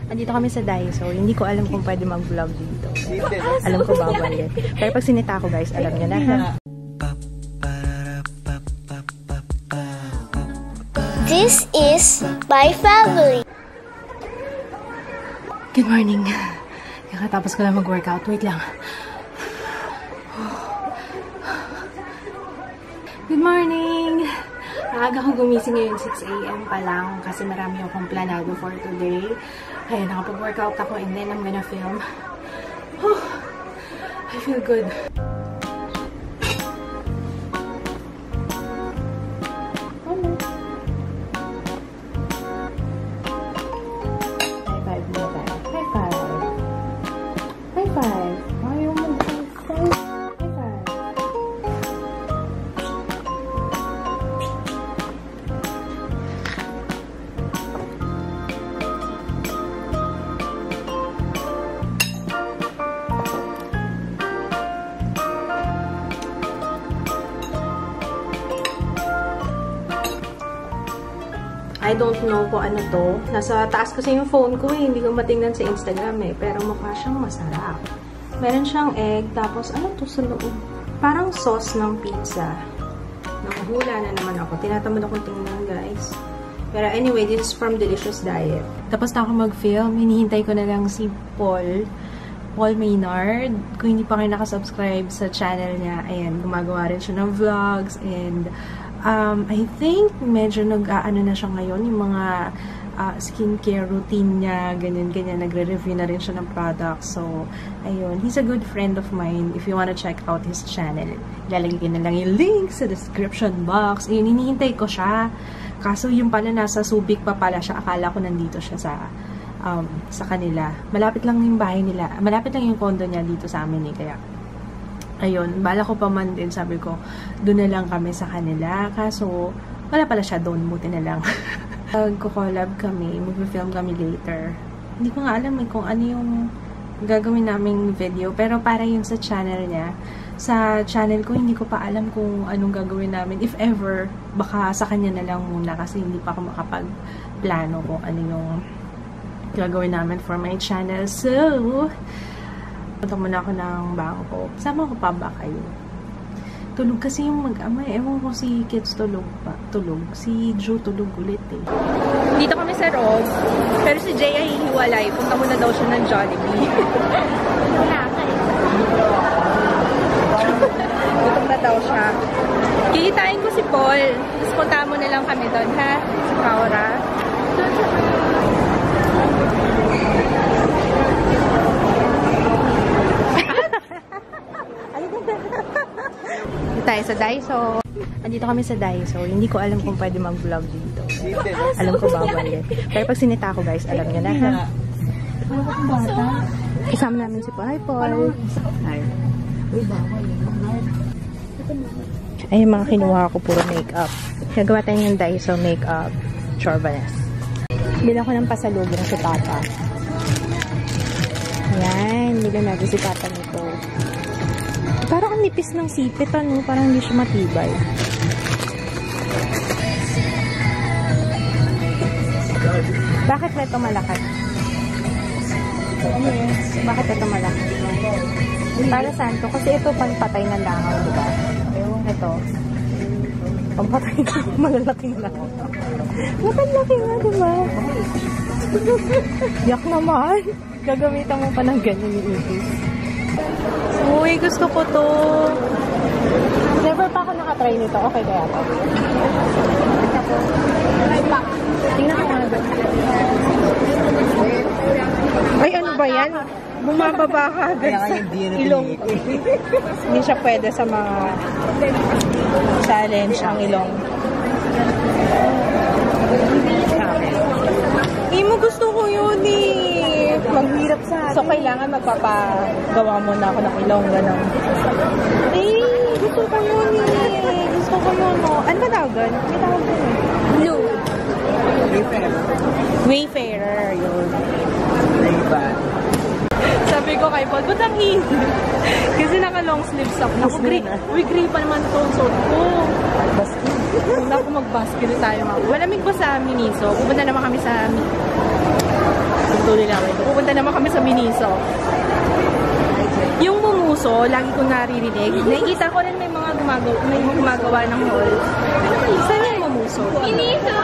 Andito kami sa Daiso. Hindi ko alam kung pwede mag-vlog dito. Alam ko bawal yan. Pero pag sinita ko guys, alam nyo na ha. This is my family. Good morning. Kakatapos ko lang mag-workout. Wait lang. Good morning! Aga ko gumising ngayon 6 AM pa lang kasi marami akong planado for today. Kaya nakapag-workout ako and then I'm gonna film. I feel good. I don't know kung ano to. Nasa taas kasi yung phone ko eh. Hindi ko matingnan sa Instagram eh. Pero mukha siyang masarap. Meron siyang egg. Tapos ano to sa loob? Parang sauce ng pizza. Nanghula na naman ako. Tinatamad akong tingnan guys. Pero anyway, this is from Delicious Diet. Tapos na ako mag-film. Hinihintay ko na lang si Paul Maynard. Kung hindi pa kayo nakasubscribe sa channel niya, ayan, gumagawa rin siya ng vlogs and I think medyo nag-aano na siya ngayon, yung mga skincare routine niya, ganyan-ganyan. Nagre-review na rin siya ng products. So, ayun. He's a good friend of mine. If you wanna check out his channel, ilalagay ko na lang yung link sa description box. Ayun, hinihintay ko siya. Kaso yung pala nasa Subic pa pala siya. Akala ko nandito siya sa kanila. Malapit lang yung bahay nila. Malapit lang yung condo niya dito sa amin eh. Kaya, ayun, bala ko pa man din, sabi ko, doon na lang kami sa kanila. Kaso, wala pala siya doon, buti na lang. Magko-collab kami, mag-film kami later. Hindi ko nga alam kung ano yung gagawin naming video, pero para yun sa channel niya. Sa channel ko, hindi ko pa alam kung anong gagawin namin. If ever, baka sa kanya na lang muna kasi hindi pa ako makapag-plano kung ano yung gagawin namin for my channel. So, punta muna ako ng bangko. Sama ko pa ba kayo? Tulog kasi yung mag-ama. Ewan ko si Kids tulog pa. Tulog. Si Joe tulog ulit eh. Dito kami sa Rose. Pero si Jay ay hihiwalay. Punta muna daw siya ng Jollibee. Wala ka eh. Gutom na daw siya. Kikitain ko si Paul. Tapos punta mo na lang kami doon ha? Sa Kaura. Tayo sa Daiso. Andito kami sa Daiso. Hindi ko alam kung pwede mag-vlog dito. Alam ko bawal yan. Pero pag sinita ko guys, alam nyo na ha. Kasama namin si Paul. Hi Paul. Hi. Ay, yung mga kinuha ko puro makeup. Nagawa tayo ng Daiso makeup. Chorbanes. Bila ko ng pasalubong si Papa. Yan. Bila natin si Papa nito. Parang ang nipis ng sipit, ano? Parang hindi siya matibay. Bakit na ito malaki? Bakit ito malaki? Para saan to? Kasi ito pampatay ng langaw, diba? Ito. Pampatay ng malalaking langaw. Matalaki nga, diba? Yak naman. Gagamitan mo pa ng ganyan yung ipis. Uy, gusto ko to. Never pa ako nakatry nito. Okay kaya to? Tingnan ko nga ba? Ay, ano ba yan? Bumababa ka agad sa ilong. Hindi siya pwede sa mga challenge ang ilong. Imo, gusto ko yun eh. Maghirap sa atin. So, kailangan magpapagawa muna ako ng ilong, gano'n. Eh, gusto ko yun eh. Gusto ko yun. Ano ba tawag doon? May tawag doon eh. Blue. Wayfarer. Wayfarer, yun. Ray-Ban. Sabi ko kay Paul, ba't ang hini? Kasi naka-long sleeves ako. Uy, gray pa naman itong suit ko. Basket. Wala ko mag-basket tayo. Malamig pa sa Miniso. Pupunta naman kami sa Tuloy lang ito. Pupunta naman kami sa Miniso. Yung Mumuso, lagi ko naririnig. Nakikita ko rin may mga gumagawa ng haul. Saan yung Mumuso? Miniso!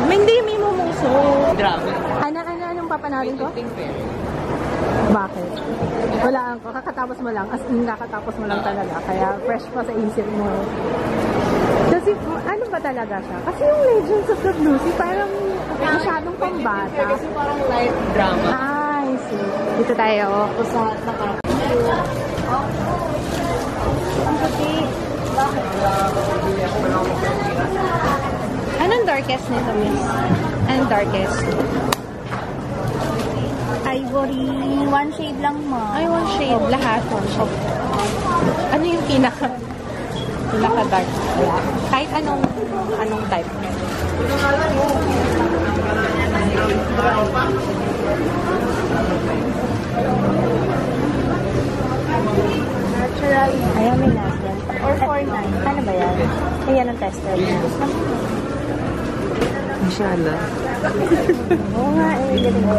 Hindi, may Mumuso. Drama. Anong papanalin ko? Bakit? Wala ako. Kakatapos mo lang. As in, kakatapos mo lang talaga. Kaya fresh pa sa isip mo. Kasi, ano ba talaga siya? Kasi yung Legends of the Blue Sea, parang masyadong pambata. Kasi parang light drama. I see. Dito tayo. Sa naka... Ang puti. Anong darkest nito, miss? Anong darkest? Ivory. One shade lang, ma. Ay, one shade. Lahat. One shade. Ano yung pinaka-dark? Kahit anong type. Natural. Ayan, may natin. Or 4.9. Ano ba yan? Ayan ang tester niya. Inshallah. Oo nga, galing ko.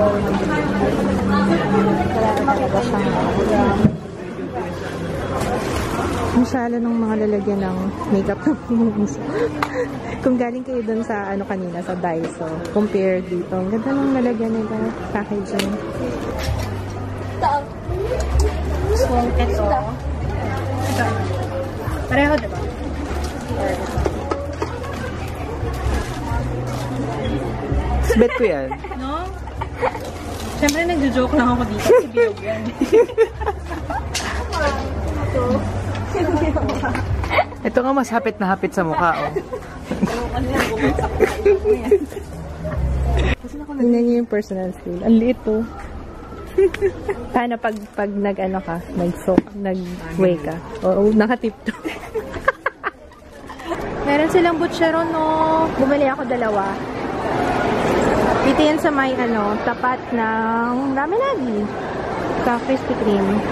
Wala na talaga siyang masyala ng mga lalagyan ng makeup na pumuso. Kung galing kayo dun sa kanina, sa Daiso, compare dito. Ang ganda ng lalagyan nila, packaging. So, ito. Pareho, diba? Bet ko yan. No? Siyempre, nagjo-joke lang ako dito. Kasi bilog yan. Ito nga mas hapit na hapit sa mukha, oh. Tingnan niyo yung personal skill. Ang liit, oh. Paano pag nag-ano ka, nag-way ka? O nakatipto. Meron silang butcheron, no? Bumili ako 2. Dito yan sa may, tapat ng Ramen-agi. Sa Krispy Kreme.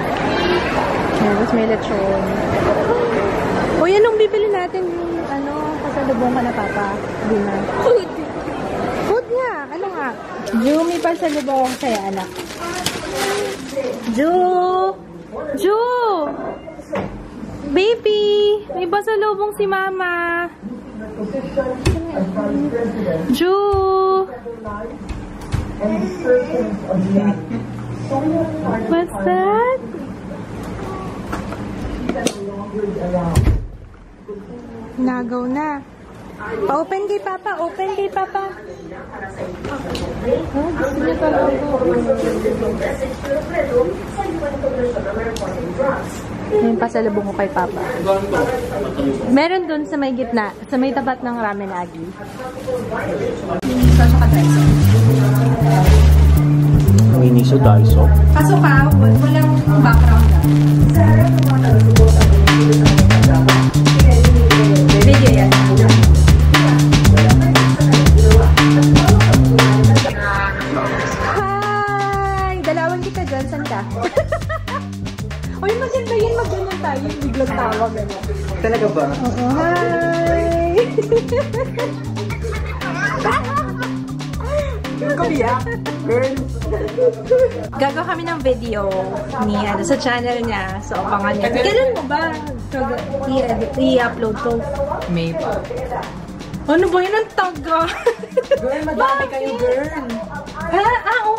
Tapos may lechon. O yan ang bibili natin yung, pasalubong ka na, Papa. Hindi na. Food! Food nga! Ano nga? Ju, may pasalubong ako sa'yo, anak. Ju! Ju! Baby! May pasalubong si Mama. Ju! What's that? Nagaw na. Pa-open kay Papa. Open kay Papa. Oh, gusto niya pa yung pasalubong ko kay Papa. Meron dun sa may gitna, sa may tapat ng Ramen-agi. Miniso Daiso. Pasok ka, walang background ka. Video yan. Hi! Dalawan kita dyan. Saan ka? Uy, maganda yun. Mag-ganyan tayo. Biglang tawag. Talaga ba? Oo. Hi! Girl! Gagawa kami ng video ni sa channel niya. So, abangan niya. Kailan mo ba i-upload to? May pa. Ano ba yun ang taga? Girl, madami kayo, girl.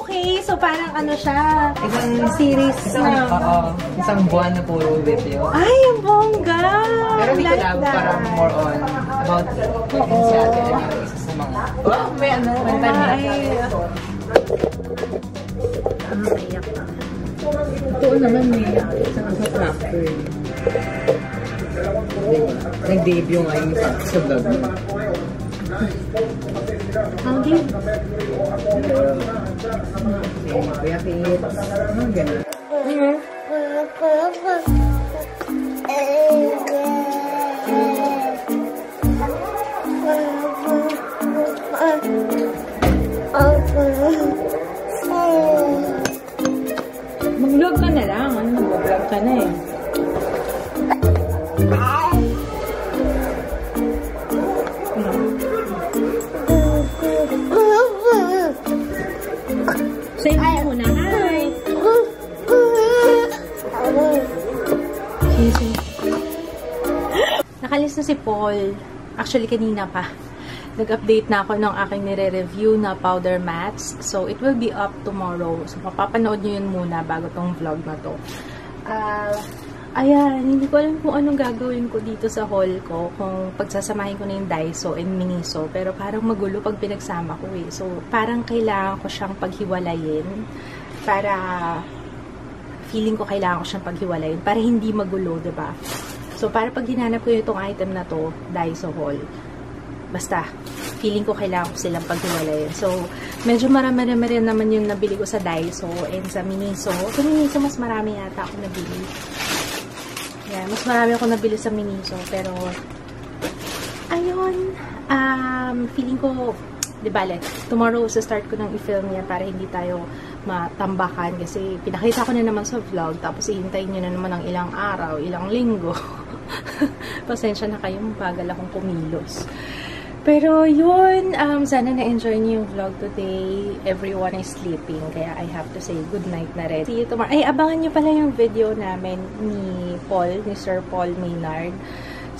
Okay. So, parang siya. Isang series na. Oo. Isang buwan na puro video. Ay, ang bongga! Pero hindi ko lang parang more on about si ate na yung isa sa mga... Wow, may may time na. Iyak na. Ito naman may isang sa tractor. Nag-debut nga yung sa vlog mo. Ang game. Kuya Kate. Ano ganun? Mag-vlog ka na lang. Mag-vlog ka na eh. Say Hi muna. Hi! Nakalis na si Paul. Actually, kanina pa. Nag-update na ako ng aking nire-review na powder mats. So, it will be up tomorrow. So, mapapanood nyo yun muna bago tong vlog na to. Ayan, hindi ko alam kung anong gagawin ko dito sa haul ko. Kung pagsasamahin ko na yung Daiso and Miniso. Pero parang magulo pag pinagsama ko eh. So, parang kailangan ko siyang paghiwalayin. Para, feeling ko kailangan ko siyang paghiwalayin. Para hindi magulo, diba? So, para pag hinanap ko itong item na to, Daiso haul, basta, feeling ko kailangan ko silang paghiwalayin. So, medyo marami-rami rin naman yung nabili ko sa Daiso and sa Miniso. Sa Miniso, mas marami yata ako nabili. Yeah, mas marami ako nabili sa Miniso. Pero, ayun, feeling ko, di bale, tomorrow, sa start ko nang i-film yan para hindi tayo matambakan. Kasi, pinakita ko na naman sa vlog. Tapos, ihintayin nyo na naman ng ilang araw, ilang linggo. Pasensya na kayo, mabagal akong kumilos. Pero yun, sana na-enjoy niyo yung vlog today. Everyone is sleeping, kaya I have to say good night na rin. See you tomorrow. Ay, abangan nyo pala yung video namin ni Paul, ni Sir Paul Maynard.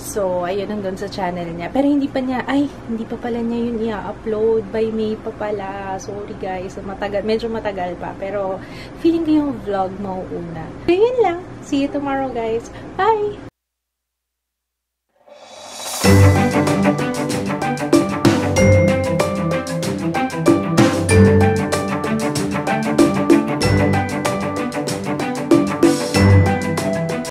So, ayun, nandun sa channel niya. Pero hindi pa pala niya yun i-upload. By May pa pala. Sorry guys, matagal, medyo matagal pa. Pero, feeling ko yung vlog mauuna. So, yun lang. See you tomorrow guys. Bye!